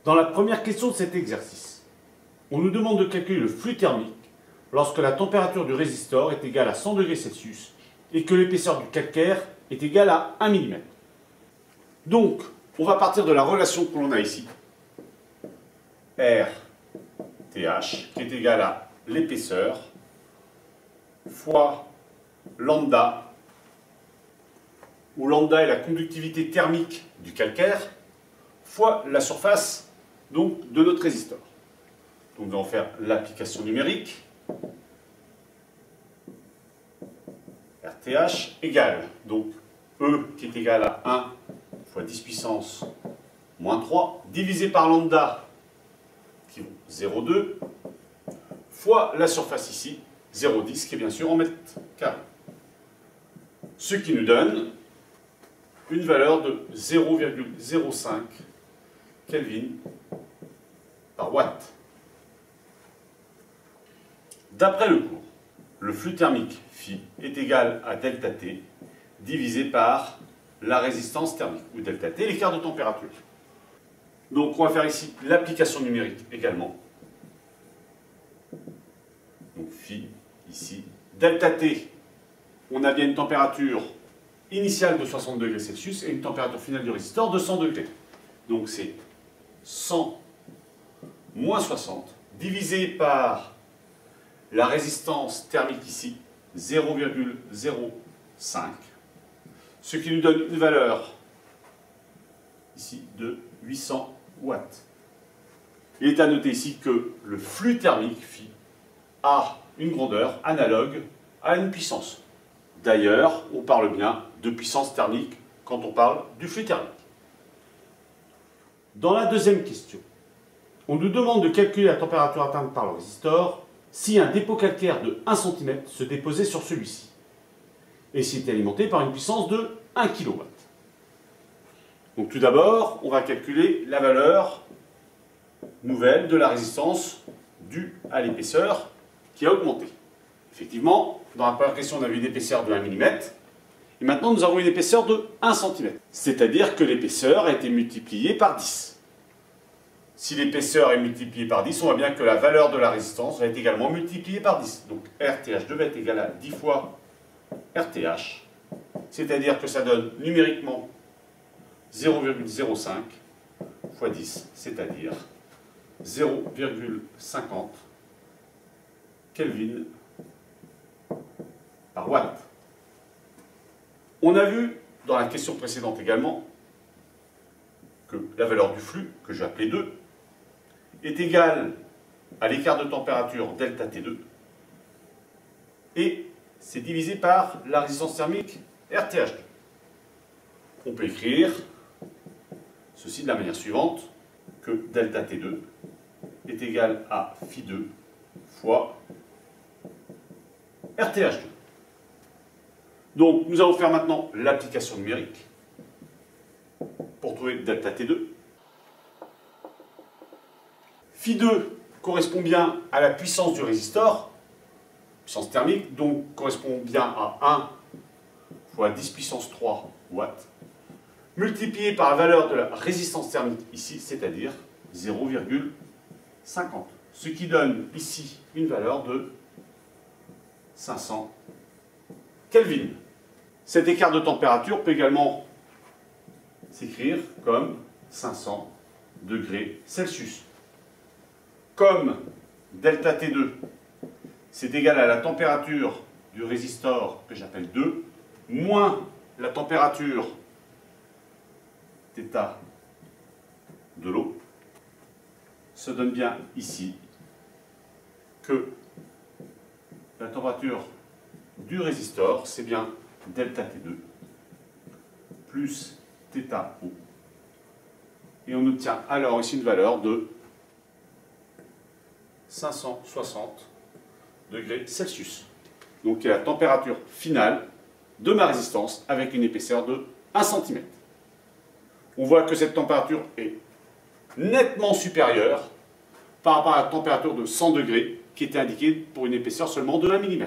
Dans la première question de cet exercice, on nous demande de calculer le flux thermique lorsque la température du résistor est égale à 100 degrés Celsius et que l'épaisseur du calcaire est égale à 1 mm. Donc, on va partir de la relation que l'on a ici, RTH, qui est égale à l'épaisseur fois lambda, où lambda est la conductivité thermique du calcaire, fois la surface donc, de notre résistor. Donc nous allons faire l'application numérique. RTH égale, donc E qui est égal à 1 fois 10 puissance moins 3, divisé par lambda, qui vaut 0,2, fois la surface ici, 0,10, qui est bien sûr en mètres carrés. Ce qui nous donne une valeur de 0,05 Kelvin par watt. D'après le cours, le flux thermique phi est égal à delta T divisé par la résistance thermique, ou delta T, l'écart de température. Donc on va faire ici l'application numérique également. Donc phi, ici, delta T, on a bien une température initiale de 60 degrés Celsius et une température finale du résistor de 100 degrés. Donc c'est 100 moins 60 divisé par la résistance thermique ici, 0,05, ce qui nous donne une valeur ici de 800 watts. Il est à noter ici que le flux thermique phi a une grandeur analogue à une puissance. D'ailleurs, on parle bien de puissance thermique quand on parle du flux thermique. Dans la deuxième question, on nous demande de calculer la température atteinte par le résistor si un dépôt calcaire de 1 cm se déposait sur celui-ci et s'il est alimenté par une puissance de 1 kW. Donc tout d'abord, on va calculer la valeur nouvelle de la résistance due à l'épaisseur qui a augmenté. Effectivement, dans la première question, on avait une épaisseur de 1 mm, et maintenant nous avons une épaisseur de 1 cm. C'est-à-dire que l'épaisseur a été multipliée par 10. Si l'épaisseur est multipliée par 10, on voit bien que la valeur de la résistance va être également multipliée par 10. Donc RTH devait être égal à 10 fois RTH, c'est-à-dire que ça donne numériquement 0,05 fois 10, c'est-à-dire 0,50 Kelvin par watt. On a vu dans la question précédente également que la valeur du flux, que je vais appeler 2, est égale à l'écart de température delta T2 et c'est divisé par la résistance thermique RTH2. On peut écrire ceci de la manière suivante, que delta T2 est égal à phi 2 fois RTH2. Donc nous allons faire maintenant l'application numérique pour trouver delta T2. Phi 2 correspond bien à la puissance du résistor, puissance thermique, donc correspond bien à 1 fois 10 puissance 3 watts, multiplié par la valeur de la résistance thermique ici, c'est-à-dire 0,50. Ce qui donne ici une valeur de 500 Kelvin. Cet écart de température peut également s'écrire comme 500 degrés Celsius. Comme delta T2, c'est égal à la température du résistor que j'appelle 2, moins la température θ de l'eau, ça donne bien ici que la température du résistor, c'est bien delta T2 plus θO. Et on obtient alors ici une valeur de 560 degrés Celsius. Donc qui est la température finale de ma résistance avec une épaisseur de 1 cm. On voit que cette température est nettement supérieure par rapport à la température de 100 degrés qui était indiquée pour une épaisseur seulement de 1 mm.